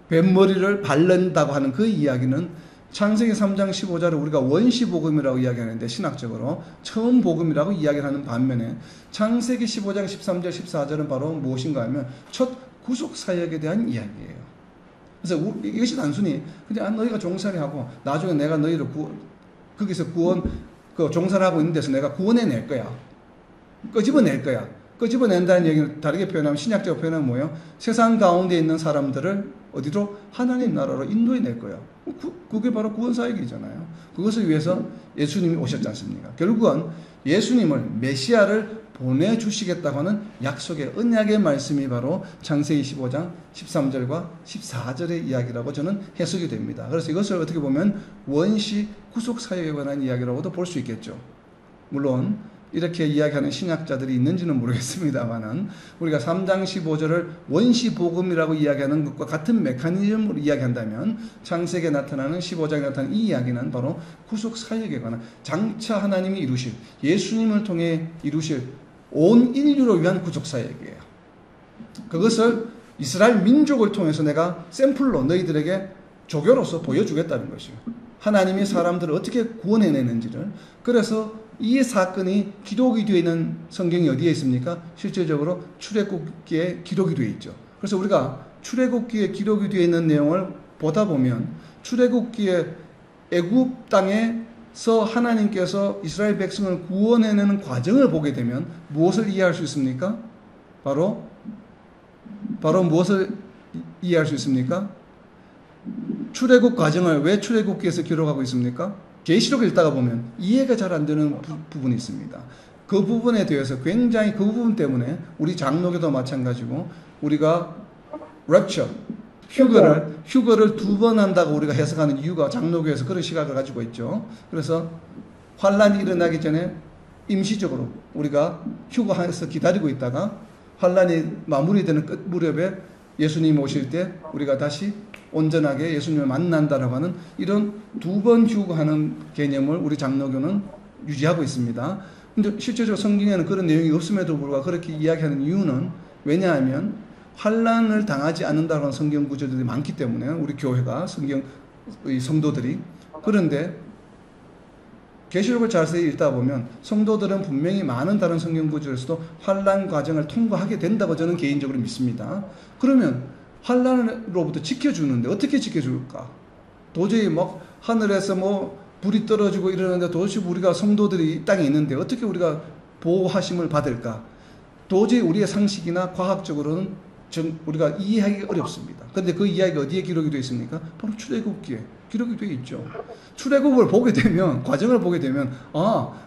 뱃머리를 바른다고 하는 그 이야기는 창세기 3장 15절을 우리가 원시복음이라고 이야기하는데 신학적으로 처음 복음이라고 이야기하는 반면에 창세기 15장 13절 14절은 바로 무엇인가 하면 첫 구속사역에 대한 이야기예요. 그래서 이것이 단순히 그냥 너희가 종살이 하고 나중에 내가 너희를 거기서 종살을 하고 있는 데서 내가 구원해낼 거야. 끄집어낼 거야. 끄집어낸다는 얘기를 다르게 표현하면 신약적으로 표현하면 뭐예요? 세상 가운데 있는 사람들을 어디로? 하나님 나라로 인도해낼 거야. 그게 바로 구원사역이잖아요. 그것을 위해서 예수님이 오셨지 않습니까? 결국은 예수님을 메시아를 보내주시겠다고 하는 약속의 언약의 말씀이 바로 창세기 15장 13절과 14절의 이야기라고 저는 해석이 됩니다. 그래서 이것을 어떻게 보면 원시 구속사역에 관한 이야기라고도 볼 수 있겠죠. 물론 이렇게 이야기하는 신학자들이 있는지는 모르겠습니다만은 우리가 3장 15절을 원시복음이라고 이야기하는 것과 같은 메커니즘으로 이야기한다면 창세기에 나타나는 15장에 나타나는 이 이야기는 바로 구속사역에 관한 장차 하나님이 이루실 예수님을 통해 이루실 온 인류를 위한 구속사역이에요. 그것을 이스라엘 민족을 통해서 내가 샘플로 너희들에게 조교로서 보여주겠다는 것이에요. 하나님이 사람들을 어떻게 구원해내는지를. 그래서 이 사건이 기록이 되어 있는 성경이 어디에 있습니까? 실제적으로 출애굽기에 기록이 되어 있죠. 그래서 우리가 출애굽기에 기록이 되어 있는 내용을 보다 보면 출애굽기에 애굽 땅에서 하나님께서 이스라엘 백성을 구원해내는 과정을 보게 되면 무엇을 이해할 수 있습니까? 바로 무엇을 이해할 수 있습니까? 출애굽 과정을 왜 출애굽기에서 기록하고 있습니까? 계시록 읽다가 보면 이해가 잘 안 되는 부분이 있습니다. 그 부분에 대해서 굉장히 그 부분 때문에 우리 장로교도 마찬가지고 우리가 랩처 휴거를 2번 한다고 우리가 해석하는 이유가 장로교에서 그런 시각을 가지고 있죠. 그래서 환란이 일어나기 전에 임시적으로 우리가 휴거해서 기다리고 있다가 환란이 마무리되는 끝 무렵에 예수님 오실 때 우리가 다시 온전하게 예수님을 만난다라고 하는 이런 2번 휴거하는 개념을 우리 장로교는 유지하고 있습니다. 근데 실제적으로 성경에는 그런 내용이 없음에도 불구하고 그렇게 이야기하는 이유는 왜냐하면 환란을 당하지 않는다는 라 성경 구절들이 많기 때문에 우리 교회가 성도들이 그런데 계시록을 자세히 읽다 보면 성도들은 분명히 많은 다른 성경 구절에서도 환란 과정을 통과하게 된다고 저는 개인적으로 믿습니다. 그러면 환란으로부터 지켜주는데 어떻게 지켜줄까? 도저히 막 하늘에서 뭐 불이 떨어지고 이러는데 도대체 우리가 성도들이 이 땅에 있는데 어떻게 우리가 보호하심을 받을까? 도저히 우리의 상식이나 과학적으로는 우리가 이해하기가 어렵습니다. 그런데 그 이야기가 어디에 기록이 되어 있습니까? 바로 출애굽기에 기록이 되어 있죠. 출애굽을 보게 되면 과정을 보게 되면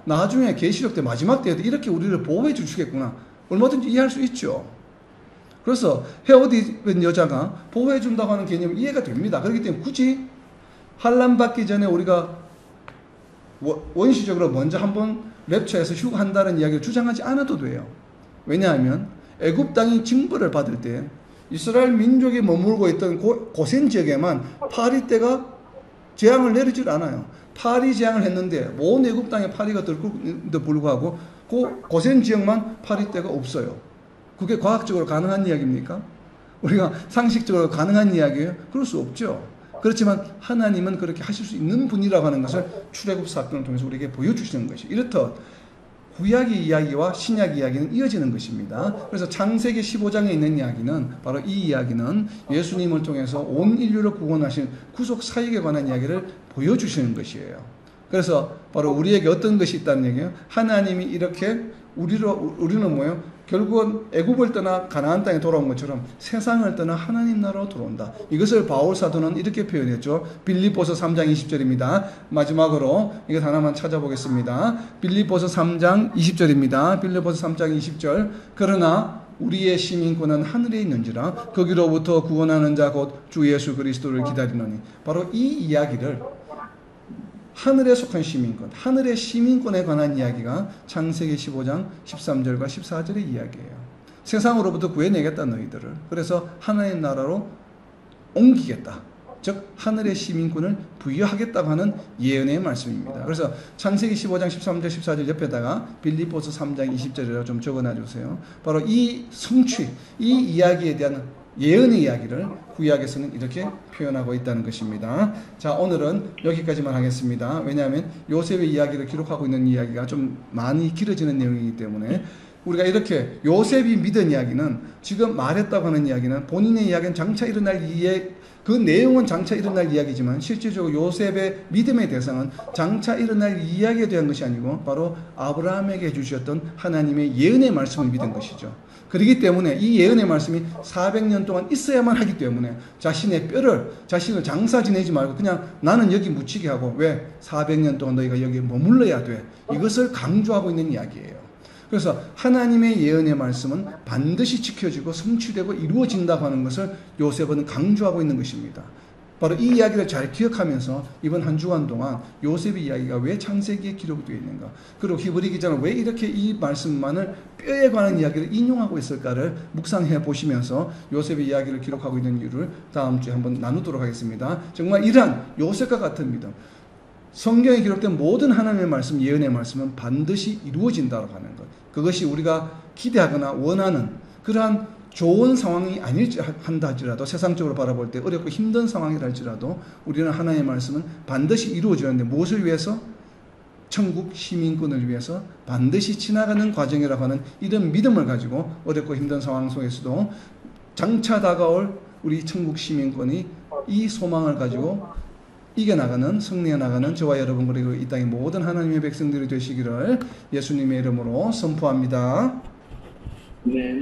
나중에 계시록 때 마지막 때에도 이렇게 우리를 보호해 주시겠구나. 얼마든지 이해할 수 있죠. 그래서 헤옷 입은 여자가 보호해 준다고 하는 개념이 이해가 됩니다. 그렇기 때문에 굳이 환란 받기 전에 우리가 원시적으로 먼저 한번 랩처에서 휴거한다는 이야기를 주장하지 않아도 돼요. 왜냐하면 애굽 땅이 징벌을 받을 때 이스라엘 민족이 머물고 있던 고센 지역에만 파리 때가 재앙을 내리질 않아요. 파리 재앙을 했는데 온 애굽 땅에 파리가 들고도 불구하고 그 고센 지역만 파리 때가 없어요. 그게 과학적으로 가능한 이야기입니까? 우리가 상식적으로 가능한 이야기예요? 그럴 수 없죠. 그렇지만 하나님은 그렇게 하실 수 있는 분이라고 하는 것을 출애굽 사건을 통해서 우리에게 보여주시는 것이죠. 이렇듯 구약의 이야기와 신약 이야기는 이어지는 것입니다. 그래서 창세기 15장에 있는 이야기는 바로 이 이야기는 예수님을 통해서 온 인류를 구원하신 구속 사역에 관한 이야기를 보여주시는 것이에요. 그래서 바로 우리에게 어떤 것이 있다는 얘기예요. 하나님이 이렇게 우리는 뭐예요? 결국은 애굽을 떠나 가나안 땅에 돌아온 것처럼 세상을 떠나 하나님 나라로 돌아온다. 이것을 바울 사도는 이렇게 표현했죠. 빌립보서 3장 20절입니다. 마지막으로 이것 하나만 찾아보겠습니다. 빌립보서 3장 20절입니다. 빌립보서 3장 20절. 그러나 우리의 시민권은 하늘에 있는지라 거기로부터 구원하는 자 곧 주 예수 그리스도를 기다리노니. 바로 이 이야기를 하늘에 속한 시민권, 하늘의 시민권에 관한 이야기가 창세기 15장 13절과 14절의 이야기예요. 세상으로부터 구해내겠다 너희들을. 그래서 하나님 나라로 옮기겠다. 즉 하늘의 시민권을 부여하겠다고 하는 예언의 말씀입니다. 그래서 창세기 15장 13절 14절 옆에다가 빌립보서 3장 20절이라고 좀 적어놔주세요. 바로 이 성취, 이 이야기에 대한 예언의 이야기를 구약에서는 이렇게 표현하고 있다는 것입니다. 자, 오늘은 여기까지만 하겠습니다. 왜냐하면 요셉의 이야기를 기록하고 있는 이야기가 좀 많이 길어지는 내용이기 때문에 우리가 이렇게 요셉이 믿은 이야기는 지금 말했다고 하는 이야기는 본인의 이야기는 장차 일어날 그 내용은 장차 일어날 이야기지만 실질적으로 요셉의 믿음의 대상은 장차 일어날 이야기에 대한 것이 아니고 바로 아브라함에게 주셨던 하나님의 예언의 말씀을 믿은 것이죠. 그렇기 때문에 이 예언의 말씀이 400년 동안 있어야만 하기 때문에 자신을 장사 지내지 말고 그냥 나는 여기 묻히게 하고 왜 400년 동안 너희가 여기 머물러야 돼. 이것을 강조하고 있는 이야기예요. 그래서 하나님의 예언의 말씀은 반드시 지켜지고 성취되고 이루어진다고 하는 것을 요셉은 강조하고 있는 것입니다. 바로 이 이야기를 잘 기억하면서 이번 한 주간 동안 요셉의 이야기가 왜 창세기에 기록되어 있는가, 그리고 히브리 기자는 왜 이렇게 이 말씀만을 뼈에 관한 이야기를 인용하고 있을까를 묵상해 보시면서 요셉의 이야기를 기록하고 있는 이유를 다음 주에 한번 나누도록 하겠습니다. 정말 이러한 요셉과 같은 믿음, 성경에 기록된 모든 하나님의 말씀, 예언의 말씀은 반드시 이루어진다고 하는 것, 그것이 우리가 기대하거나 원하는 그러한 좋은 상황이 아닐지 한다 할지라도, 세상적으로 바라볼 때 어렵고 힘든 상황이라 할지라도 우리는 하나님의 말씀은 반드시 이루어져야 하는데 무엇을 위해서? 천국 시민권을 위해서 반드시 지나가는 과정이라고 하는 이런 믿음을 가지고 어렵고 힘든 상황 속에서도 장차 다가올 우리 천국 시민권이 이 소망을 가지고 이겨나가는, 승리해 나가는 저와 여러분 그리고 이 땅의 모든 하나님의 백성들이 되시기를 예수님의 이름으로 선포합니다. 네.